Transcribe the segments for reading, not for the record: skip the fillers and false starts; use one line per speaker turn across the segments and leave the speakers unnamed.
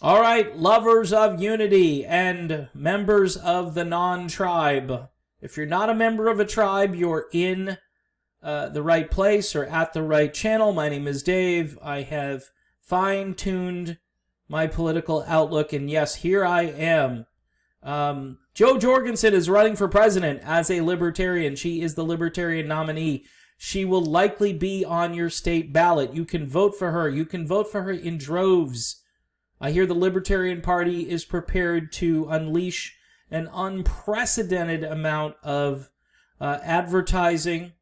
All right, lovers of unity and members of the non-tribe. If you're not a member of a tribe, you're in the right place or at the right channel. My name is Dave. I have fine-tuned my political outlook, and yes, here I am. Jo Jorgensen is running for president as a Libertarian. She is the Libertarian nominee. She will likely be on your state ballot. You can vote for her. You can vote for her in droves. I hear the Libertarian Party is prepared to unleash an unprecedented amount of advertising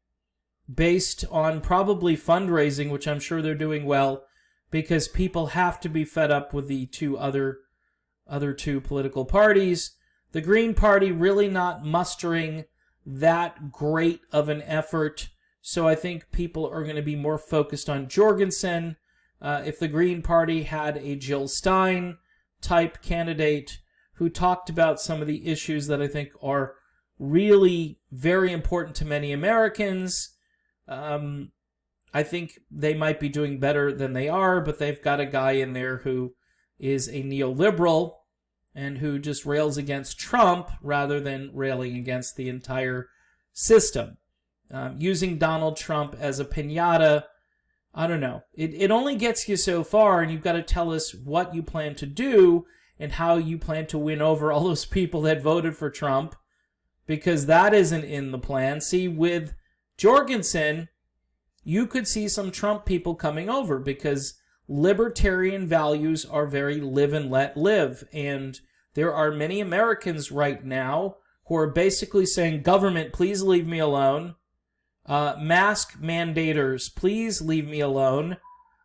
based on probably fundraising, which I'm sure they're doing well, because people have to be fed up with the other two political parties. The Green Party really not mustering that great of an effort, so I think people are going to be more focused on Jorgensen. If the Green Party had a Jill Stein type candidate who talked about some of the issues that I think are really very important to many Americans, I think they might be doing better than they are, but they've got a guy in there who is a neoliberal and who just rails against Trump rather than railing against the entire system. Using Donald Trump as a piñata, I don't know. It only gets you so far, and you've got to tell us what you plan to do and how you plan to win over all those people that voted for Trump, because that isn't in the plan. See, with Jorgensen, you could see some Trump people coming over because libertarian values are very live and let live. And there are many Americans right now who are basically saying, government, please leave me alone. Mask mandators, please leave me alone.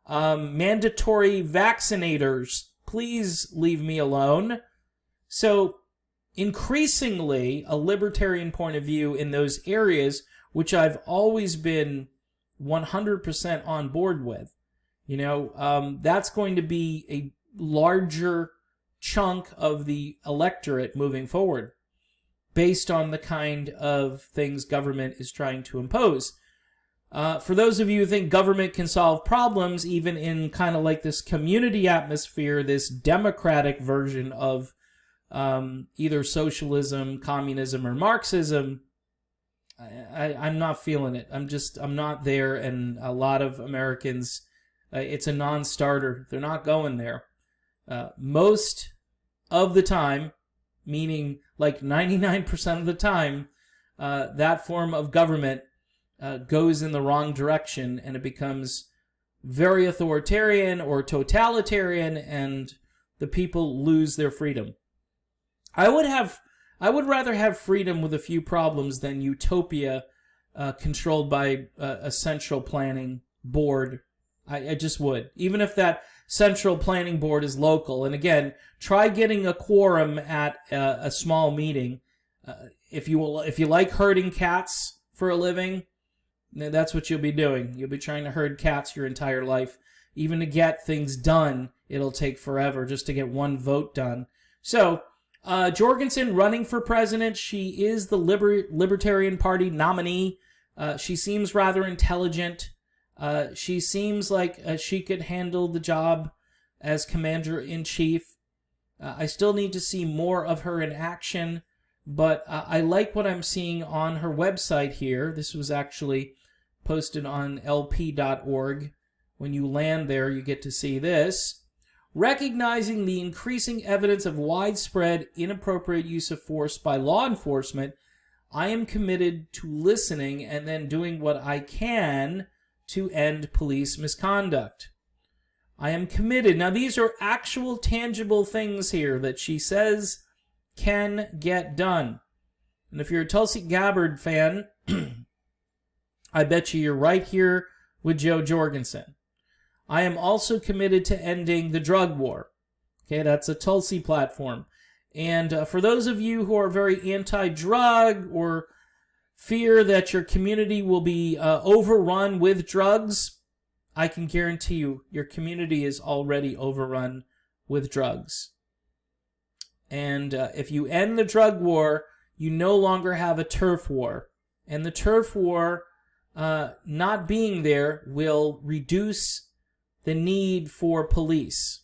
Mandatory vaccinators, please leave me alone. So increasingly, a libertarian point of view in those areas, which I've always been 100% on board with. You know, that's going to be a larger chunk of the electorate moving forward based on the kind of things government is trying to impose. For those of you who think government can solve problems, even in kind of like this community atmosphere, this democratic version of either socialism, communism, or Marxism, I'm not feeling it. I'm not there, and a lot of Americans, it's a non-starter. They're not going there. Most of the time, meaning like 99% of the time, that form of government goes in the wrong direction, and it becomes very authoritarian or totalitarian, and the people lose their freedom. I would rather have freedom with a few problems than utopia controlled by a central planning board. I just would. Even if that central planning board is local. And again, try getting a quorum at a small meeting. If you like herding cats for a living, that's what you'll be doing. You'll be trying to herd cats your entire life. Even to get things done, it'll take forever just to get one vote done. So, Jorgensen running for president. She is the Libertarian Party nominee. She seems rather intelligent. She seems like she could handle the job as commander-in-chief. I still need to see more of her in action, but I like what I'm seeing on her website here. This was actually posted on lp.org. When you land there, you get to see this. Recognizing the increasing evidence of widespread inappropriate use of force by law enforcement, I am committed to listening and then doing what I can to end police misconduct. I am committed. Now, these are actual tangible things here that she says can get done. And if you're a Tulsi Gabbard fan, I bet you're right here with Jo Jorgensen. I am also committed to ending the drug war. Okay, that's a Tulsi platform. And for those of you who are very anti-drug or fear that your community will be overrun with drugs, I can guarantee you your community is already overrun with drugs. And if you end the drug war, you no longer have a turf war. And the turf war not being there will reduce the need for police.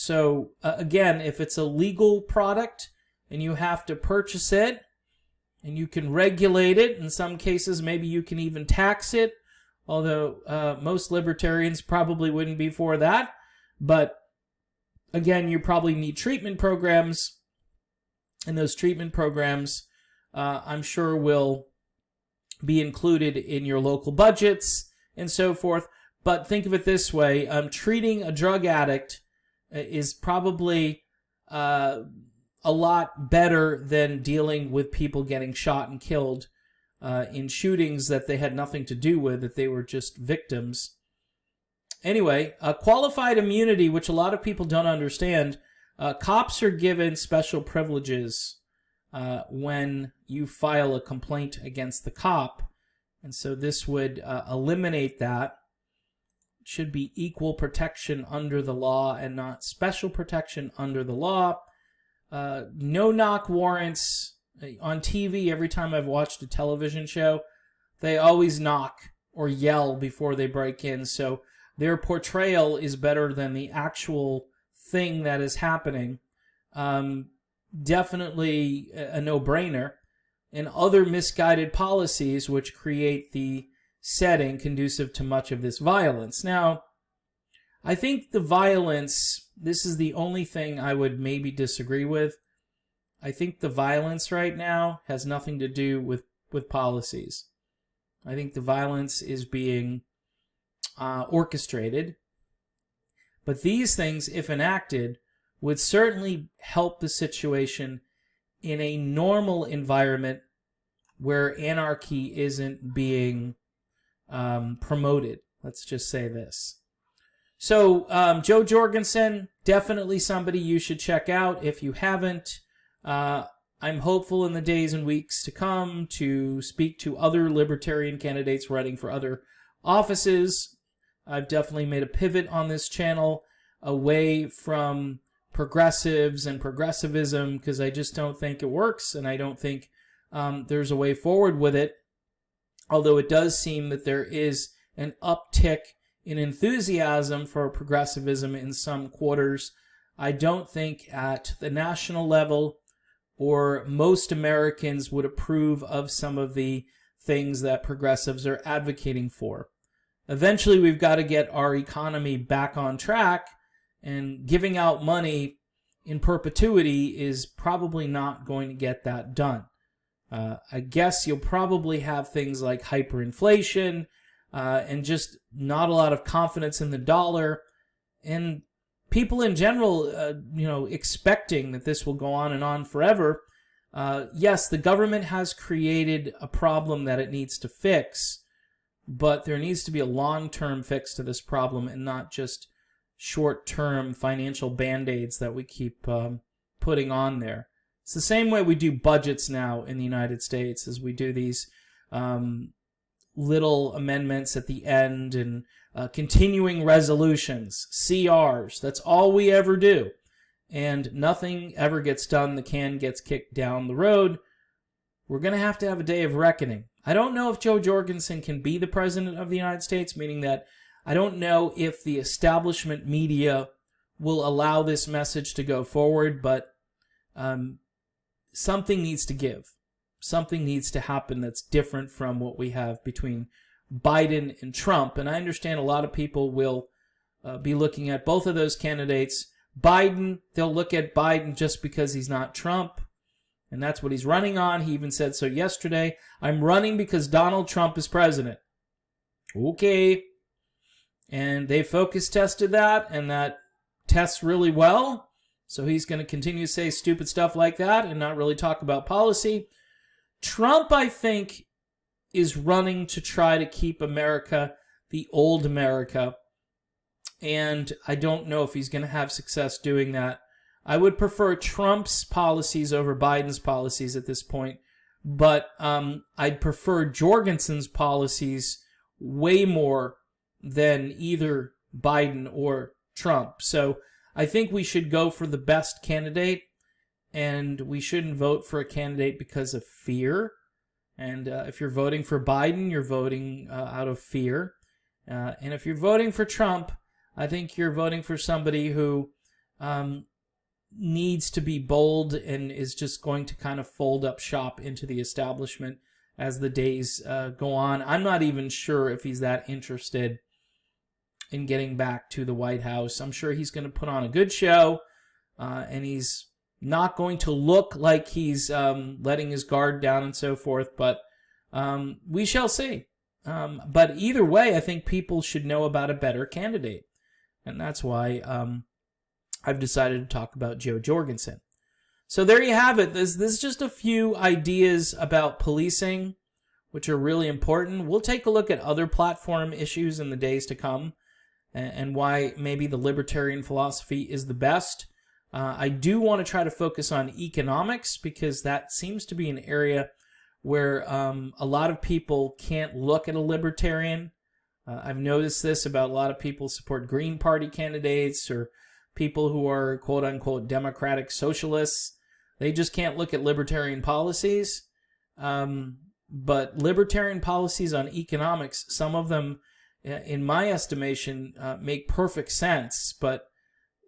So again, if it's a legal product and you have to purchase it and you can regulate it, in some cases maybe you can even tax it, although most libertarians probably wouldn't be for that. But again, you probably need treatment programs, and those treatment programs I'm sure will be included in your local budgets and so forth. But think of it this way, treating a drug addict is probably a lot better than dealing with people getting shot and killed in shootings that they had nothing to do with, that they were just victims. Anyway, qualified immunity, which a lot of people don't understand, cops are given special privileges when you file a complaint against the cop, and so this would eliminate that. It should be equal protection under the law and not special protection under the law. No-knock warrants. On TV, every time I've watched a television show, they always knock or yell before they break in, so their portrayal is better than the actual thing that is happening. Definitely a no-brainer. And other misguided policies which create the setting conducive to much of this violence. Now, I think the violence, this is the only thing I would maybe disagree with. I think the violence right now has nothing to do with policies. I think the violence is being orchestrated. But these things, if enacted, would certainly help the situation in a normal environment where anarchy isn't being promoted. Let's just say this. So, Joe Jorgensen, definitely somebody you should check out if you haven't. I'm hopeful in the days and weeks to come to speak to other libertarian candidates running for other offices. I've definitely made a pivot on this channel away from progressives and progressivism because I just don't think it works, and I don't think there's a way forward with it. Although it does seem that there is an uptick in enthusiasm for progressivism in some quarters, I don't think at the national level or most Americans would approve of some of the things that progressives are advocating for. Eventually, we've got to get our economy back on track, and giving out money in perpetuity is probably not going to get that done. I guess you'll probably have things like hyperinflation and just not a lot of confidence in the dollar, and people in general, expecting that this will go on and on forever. Yes, the government has created a problem that it needs to fix, but there needs to be a long-term fix to this problem and not just short-term financial band-aids that we keep putting on there. It's the same way we do budgets now in the United States, as we do these little amendments at the end and continuing resolutions, CRs. That's all we ever do. And nothing ever gets done. The can gets kicked down the road. We're going to have a day of reckoning. I don't know if Joe Jorgensen can be the president of the United States, meaning that I don't know if the establishment media will allow this message to go forward, but something needs to give. Something needs to happen that's different from what we have between Biden and Trump. And I understand a lot of people will be looking at both of those candidates. Biden, they'll look at Biden just because he's not Trump, and that's what he's running on. He even said so yesterday. I'm running because Donald Trump is president. Okay. And they focus tested that, and that tests really well. So he's going to continue to say stupid stuff like that and not really talk about policy. Trump, I think, is running to try to keep America the old America, and I don't know if he's going to have success doing that. I would prefer Trump's policies over Biden's policies at this point, but I'd prefer Jorgensen's policies way more than either Biden or Trump. So I think we should go for the best candidate, and we shouldn't vote for a candidate because of fear. And if you're voting for Biden, you're voting out of fear. And if you're voting for Trump, I think you're voting for somebody who needs to be bold and is just going to kind of fold up shop into the establishment as the days go on. I'm not even sure if he's that interested in getting back to the White House. I'm sure he's going to put on a good show, and he's not going to look like he's letting his guard down and so forth, but we shall see. But either way, I think people should know about a better candidate, and that's why I've decided to talk about Joe Jorgensen. So there you have it. This is just a few ideas about policing, which are really important. We'll take a look at other platform issues in the days to come, and why maybe the libertarian philosophy is the best. I do want to try to focus on economics, because that seems to be an area where a lot of people can't look at a libertarian. I've noticed this about a lot of people support Green Party candidates or people who are quote-unquote democratic socialists. They just can't look at libertarian policies. But libertarian policies on economics, some of them, in my estimation, make perfect sense, but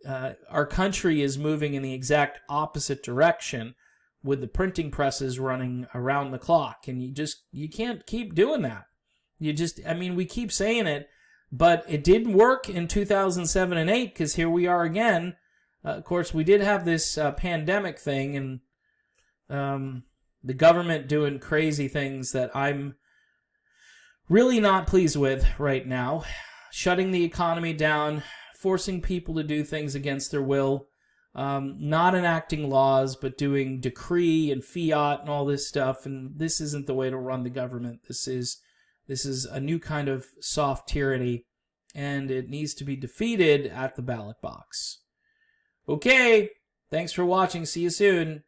our country is moving in the exact opposite direction, with the printing presses running around the clock, and you can't keep doing that. We keep saying it, but it didn't work in 2007 and 8, because here we are again. Of course, we did have this pandemic thing, and the government doing crazy things that I'm really not pleased with right now. Shutting the economy down, forcing people to do things against their will, not enacting laws, but doing decree and fiat and all this stuff. And this isn't the way to run the government. This is a new kind of soft tyranny, and it needs to be defeated at the ballot box. Okay, thanks for watching. See you soon.